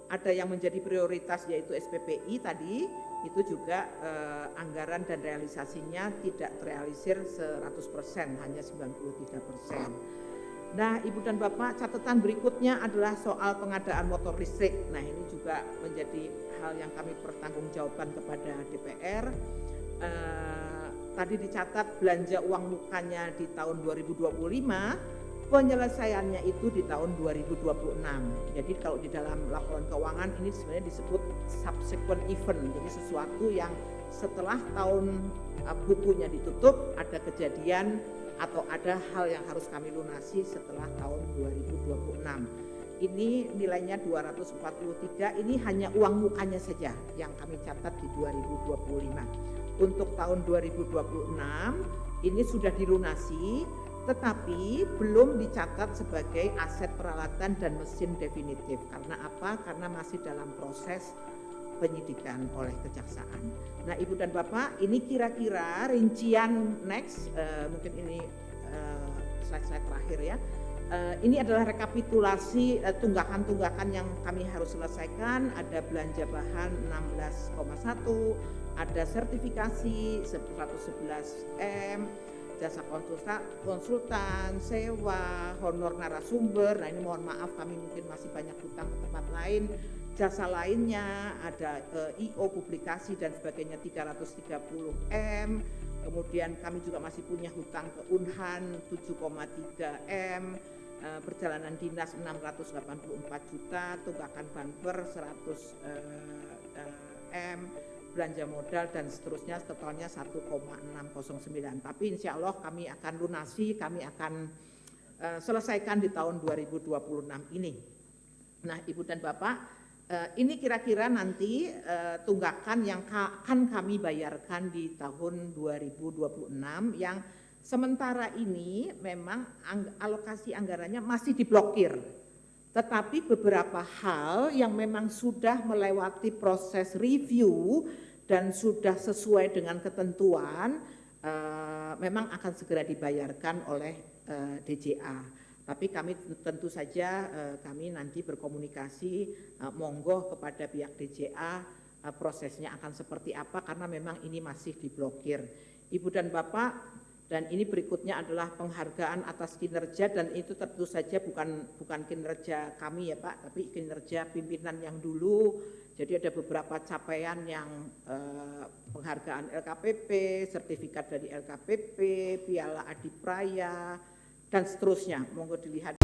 ada yang menjadi prioritas yaitu SPPI tadi, itu juga anggaran dan realisasinya tidak terrealisir 100%, hanya 93%. Nah, Ibu dan Bapak, catatan berikutnya adalah soal pengadaan motor listrik. Nah, ini juga menjadi hal yang kami pertanggungjawabkan kepada DPR. Tadi dicatat belanja uang mukanya di tahun 2025, penyelesaiannya itu di tahun 2026. Jadi kalau di dalam laporan keuangan ini sebenarnya disebut subsequent event, jadi sesuatu yang setelah tahun bukunya ditutup ada kejadian atau ada hal yang harus kami lunasi setelah tahun 2026. Ini nilainya 243, ini hanya uang mukanya saja yang kami catat di 2025. Untuk tahun 2026 ini sudah dilunasi, tetapi belum dicatat sebagai aset peralatan dan mesin definitif. Karena apa? Karena masih dalam proses penyidikan oleh kejaksaan. Nah, Ibu dan Bapak, ini kira-kira rincian next, mungkin ini slide terakhir ya. Ini adalah rekapitulasi tunggakan-tunggakan yang kami harus selesaikan. Ada belanja bahan 16,1, ada sertifikasi 111M, jasa konsultan, sewa, honor narasumber. Nah, ini mohon maaf kami mungkin masih banyak hutang ke tempat lain. Jasa lainnya ada IO publikasi dan sebagainya 330M. Kemudian kami juga masih punya hutang ke Unhan 7,3M, perjalanan dinas 684 juta, tunggakan banper 100M, belanja modal dan seterusnya, totalnya 1,609. Tapi insya Allah kami akan lunasi, kami akan selesaikan di tahun 2026 ini. Nah, Ibu dan Bapak, ini kira-kira nanti tunggakan yang akan kami bayarkan di tahun 2026 yang sementara ini memang alokasi anggarannya masih diblokir. Tetapi beberapa hal yang memang sudah melewati proses review dan sudah sesuai dengan ketentuan memang akan segera dibayarkan oleh DJA. Tapi kami tentu saja kami nanti berkomunikasi monggo kepada pihak DJA prosesnya akan seperti apa karena memang ini masih diblokir. Ibu dan Bapak, dan ini berikutnya adalah penghargaan atas kinerja dan itu tentu saja bukan kinerja kami ya Pak, tapi kinerja pimpinan yang dulu. Jadi ada beberapa capaian yang penghargaan LKPP, sertifikat dari LKPP, Piala Adipraya, dan seterusnya. Monggo dilihat.